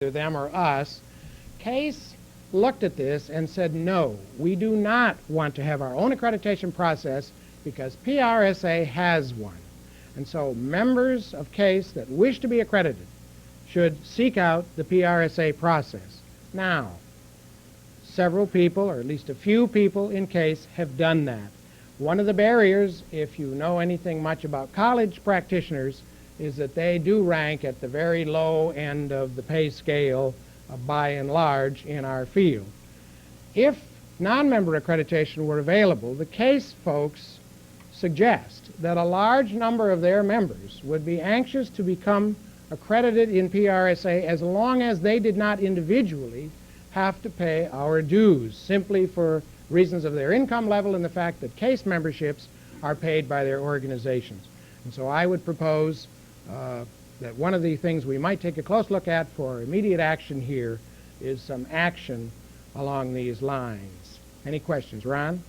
either them or us, Case looked at this and said, no, we do not want to have our own accreditation process because PRSA has one. And so members of Case that wish to be accredited should seek out the PRSA process. Now, several people, or at least a few people in Case, have done that. One of the barriers, if you know anything much about college practitioners, is that they do rank at the very low end of the pay scale by and large in our field. If non-member accreditation were available, the Case folks suggest that a large number of their members would be anxious to become accredited in PRSA as long as they did not individually have to pay our dues, simply for reasons of their income level and the fact that Case memberships are paid by their organizations. And so I would propose that one of the things we might take a close look at for immediate action here is some action along these lines. Any questions? Ron?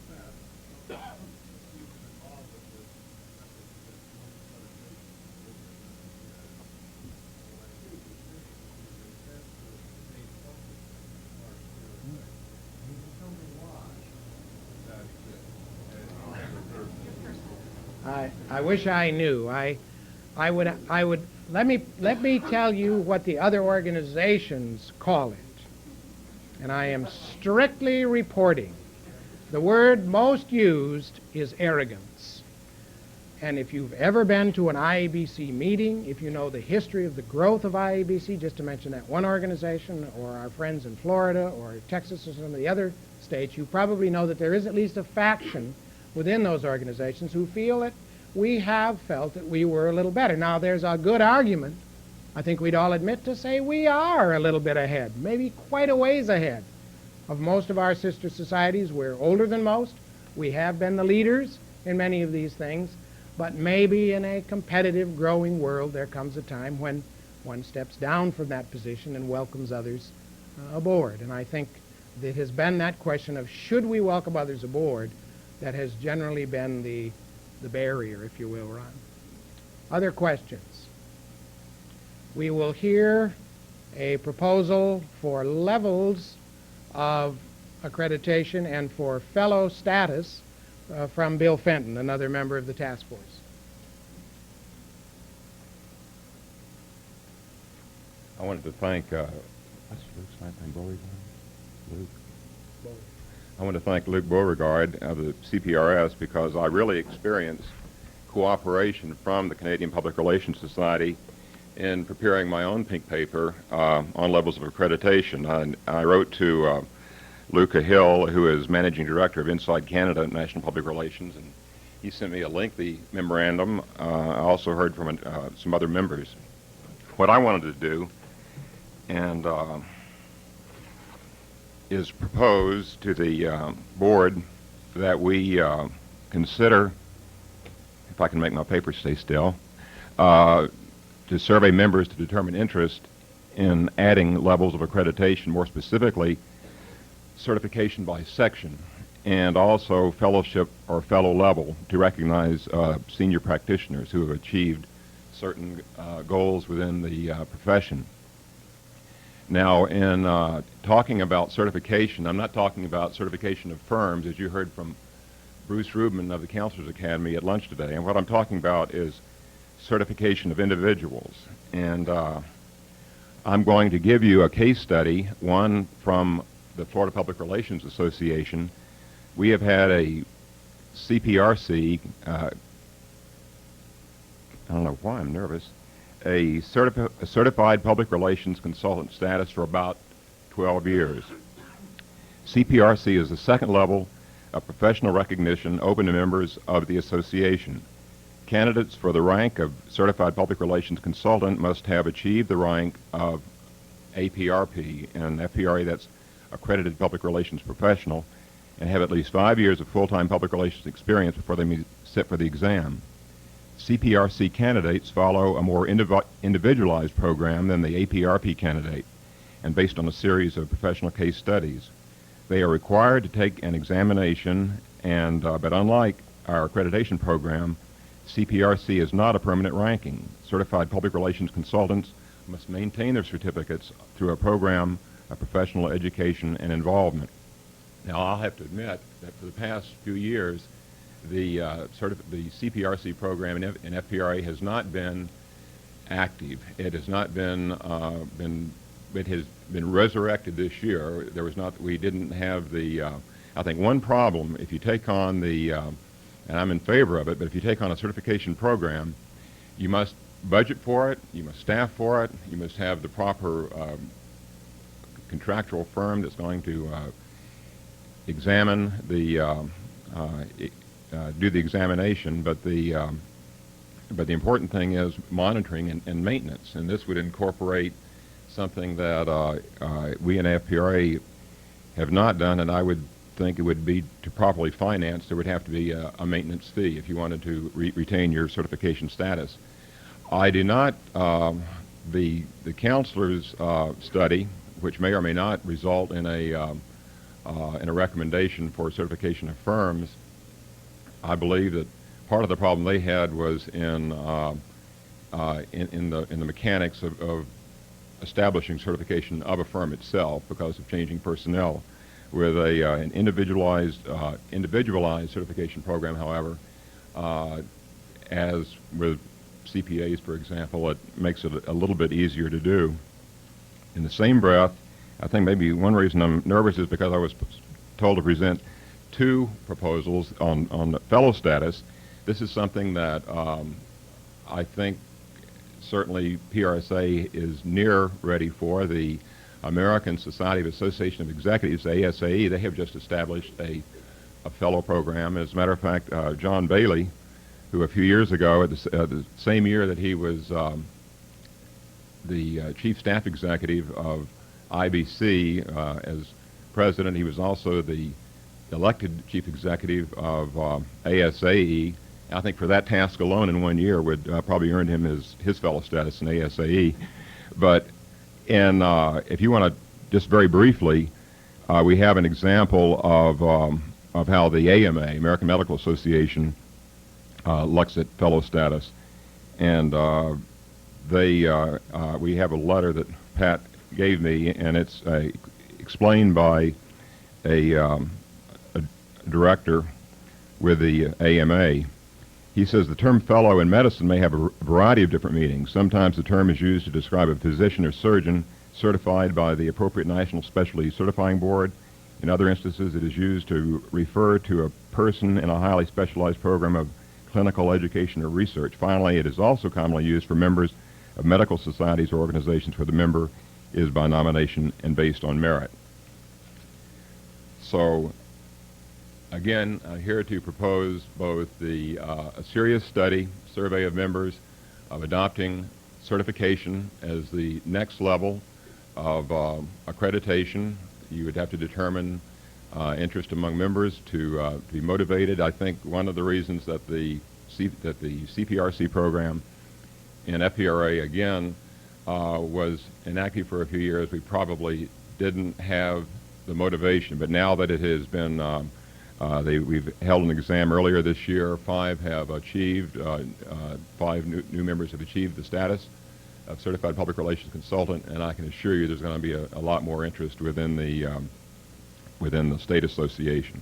I wish I knew. I would let me tell you what the other organizations call it. And I am strictly reporting. The word most used is arrogance. And if you've ever been to an IABC meeting, if you know the history of the growth of IABC, just to mention that one organization, or our friends in Florida or Texas or some of the other states, you probably know that there is at least a faction within those organizations who feel that we have felt that we were a little better. Now, there's a good argument, I think we'd all admit, to say we are a little bit ahead, maybe quite a ways ahead of most of our sister societies. We're older than most. We have been the leaders in many of these things. But maybe in a competitive, growing world, there comes a time when one steps down from that position and welcomes others aboard. And I think it has been that question of should we welcome others aboard that has generally been the barrier, if you will, Ron. Other questions? We will hear a proposal for levels of accreditation and for fellow status from Bill Fenton, another member of the task force. I wanted to thank, what's Luke's last name, Luke? I want to thank Luke Beauregard of the CPRS because I really experienced cooperation from the Canadian Public Relations Society in preparing my own pink paper on levels of accreditation. I wrote to Luca Hill, who is Managing Director of Inside Canada National Public Relations, and he sent me a lengthy memorandum. I also heard from some other members. What I wanted to do and is propose to the board that we consider, if I can make my paper stay still, to survey members to determine interest in adding levels of accreditation, more specifically certification by section, and also fellowship or fellow level to recognize senior practitioners who have achieved certain goals within the profession. Now, in talking about certification, I'm not talking about certification of firms, as you heard from Bruce Rubin of the Counselors Academy at lunch today. And what I'm talking about is certification of individuals. And I'm going to give you a case study, one from the Florida Public Relations Association. We have had a CPRC, I don't know why I'm nervous, a certified public relations consultant status for about 12 years. CPRC is the second level of professional recognition open to members of the association. Candidates for the rank of certified public relations consultant must have achieved the rank of APRP, and FPRA, that's accredited public relations professional, and have at least 5 years of full-time public relations experience before they sit for the exam. CPRC candidates follow a more individualized program than the APRP candidate, and based on a series of professional case studies. They are required to take an examination, and but unlike our accreditation program, CPRC is not a permanent ranking. Certified public relations consultants must maintain their certificates through a program of professional education and involvement. Now, I'll have to admit that for the past few years, the CPRC program in FPRA has not been active. It has not been it has been resurrected this year. We didn't have the. I think one problem, if you take on the, and I'm in favor of it, but if you take on a certification program, you must budget for it, you must staff for it, you must have the proper contractual firm that's going to examine the do the examination, but the important thing is monitoring and maintenance, and this would incorporate something that we in FPRA have not done, and I would think it would be to properly finance, there would have to be a maintenance fee if you wanted to retain your certification status. I do not, the counselor's study, which may or may not result in a recommendation for certification of firms, I believe that part of the problem they had was in the mechanics of establishing certification of a firm itself because of changing personnel. With an individualized certification program, however, as with CPAs, for example, it makes it a little bit easier to do. In the same breath, I think maybe one reason I'm nervous is because I was told to present two proposals on fellow status. This is something that I think certainly PRSA is near ready for. The American Society of Association of Executives, ASAE, they have just established a fellow program. As a matter of fact, John Bailey, who a few years ago, at the same year that he was the chief staff executive of IBC as president, he was also the elected chief executive of ASAE. I think for that task alone in 1 year would probably earn him his fellow status in ASAE. But if you want to just very briefly, we have an example of how the AMA, American Medical Association, looks at fellow status, and we have a letter that Pat gave me, and it's explained by a director with the AMA. He says the term fellow in medicine may have a variety of different meanings. Sometimes the term is used to describe a physician or surgeon certified by the appropriate national specialty certifying board. In other instances, it is used to refer to a person in a highly specialized program of clinical education or research. Finally, it is also commonly used for members of medical societies or organizations where the member is by nomination and based on merit. So, again, here to propose both a serious survey of members, of adopting certification as the next level of accreditation. You would have to determine interest among members to be motivated. I think one of the reasons that the CPRC program in FPRA, again, was inactive for a few years, we probably didn't have the motivation. But now that it has been we've held an exam earlier this year. 5 have achieved, 5 new members have achieved the status of Certified Public Relations Consultant, and I can assure you there's going to be a lot more interest within the state association.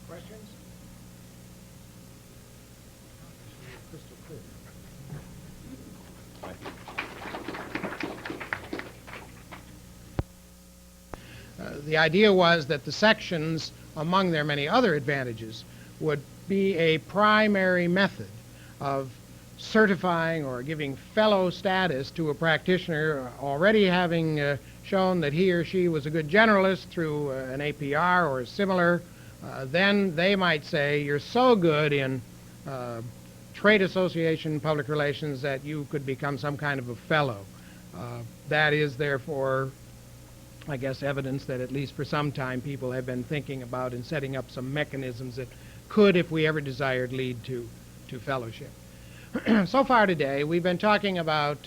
Questions? Crystal clear. The idea was that the sections, among their many other advantages, would be a primary method of certifying or giving fellow status to a practitioner already having shown that he or she was a good generalist through an APR or similar. Then they might say, you're so good in trade association public relations that you could become some kind of a fellow. That is, therefore, I guess, evidence that at least for some time people have been thinking about and setting up some mechanisms that could, if we ever desired, lead to fellowship. So far today, we've been talking about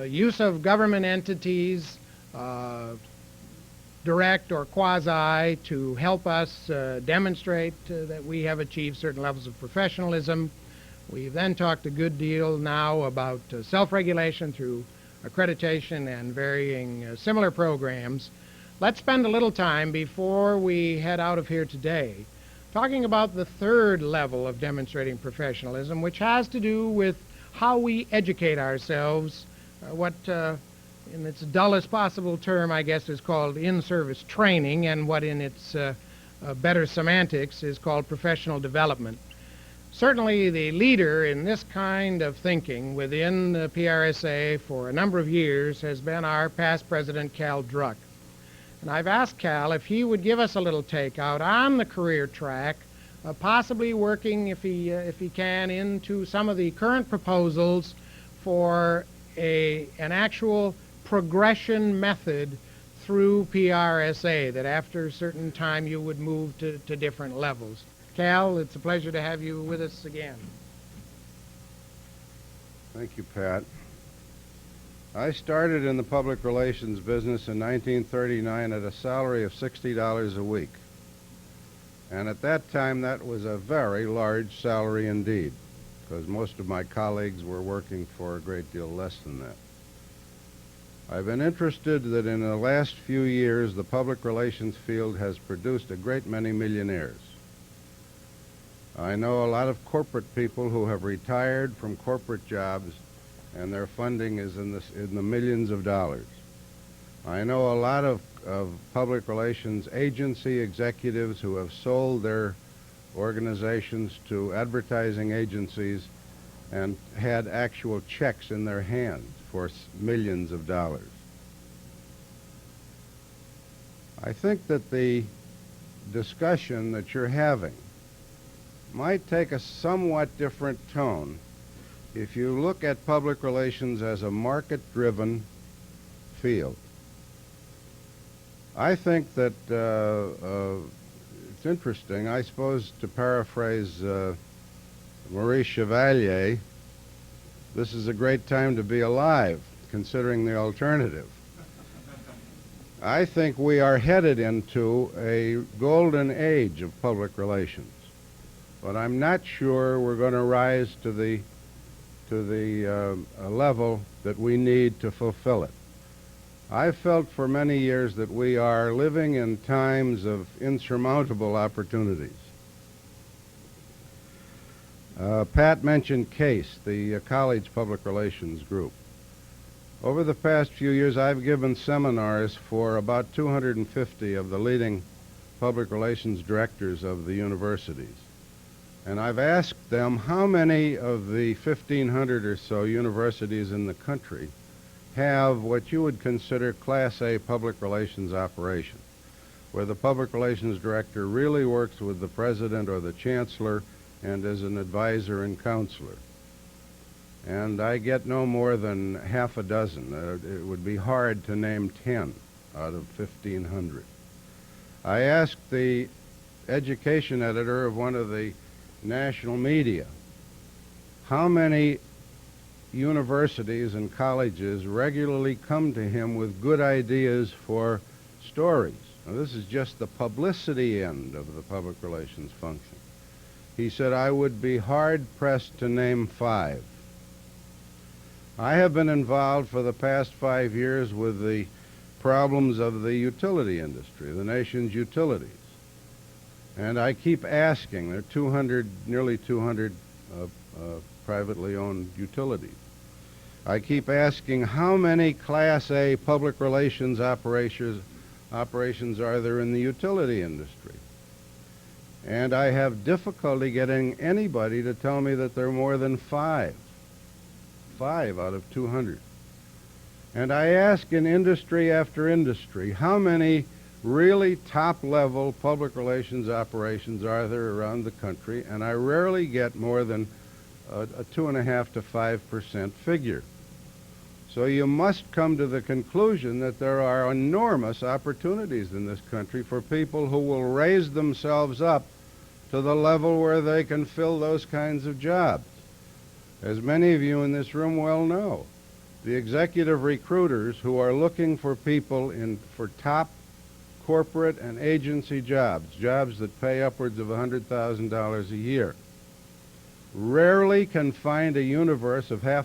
use of government entities, direct or quasi, to help us demonstrate that we have achieved certain levels of professionalism. We've then talked a good deal now about self-regulation through accreditation and varying similar programs, let's spend a little time before we head out of here today talking about the third level of demonstrating professionalism, which has to do with how we educate ourselves, what in its dullest possible term, I guess, is called in-service training, and what in its better semantics is called professional development. Certainly the leader in this kind of thinking within the PRSA for a number of years has been our past president, Cal Druck. And I've asked Cal if he would give us a little takeout on the career track, possibly working, if he can, into some of the current proposals for an actual progression method through PRSA, that after a certain time you would move to different levels. Cal, it's a pleasure to have you with us again. Thank you, Pat. I started in the public relations business in 1939 at a salary of $60 a week. And at that time, that was a very large salary indeed, because most of my colleagues were working for a great deal less than that. I've been interested that in the last few years, the public relations field has produced a great many millionaires. I know a lot of corporate people who have retired from corporate jobs, and their funding is in the millions of dollars. I know a lot of public relations agency executives who have sold their organizations to advertising agencies and had actual checks in their hands for millions of dollars. I think that the discussion that you're having might take a somewhat different tone if you look at public relations as a market-driven field. I think that it's interesting, I suppose, to paraphrase Maurice Chevalier, this is a great time to be alive, considering the alternative. I think we are headed into a golden age of public relations, but I'm not sure we're going to rise to the level that we need to fulfill it. I've felt for many years that we are living in times of insurmountable opportunities. Pat mentioned CASE, the college public relations group. Over the past few years, I've given seminars for about 250 of the leading public relations directors of the universities. And I've asked them how many of the 1,500 or so universities in the country have what you would consider Class A public relations operations, where the public relations director really works with the president or the chancellor and is an advisor and counselor. And I get no more than half a dozen. It would be hard to name 10 out of 1,500. I asked the education editor of one of the national media how many universities and colleges regularly come to him with good ideas for stories. Now, this is just the publicity end of the public relations function. He said, I would be hard-pressed to name 5. I have been involved for the past 5 years with the problems of the utility industry, the nation's utilities. And I keep asking, there are nearly 200 privately owned utilities. I keep asking, how many Class A public relations operations are there in the utility industry? And I have difficulty getting anybody to tell me that there are more than 5. 5 out of 200. And I ask in industry after industry, how many really top-level public relations operations are there around the country? And I rarely get more than a 2.5% to 5% figure. So you must come to the conclusion that there are enormous opportunities in this country for people who will raise themselves up to the level where they can fill those kinds of jobs. As many of you in this room well know, the executive recruiters who are looking for people for top corporate and agency jobs that pay upwards of $100,000 a year, rarely can find a universe of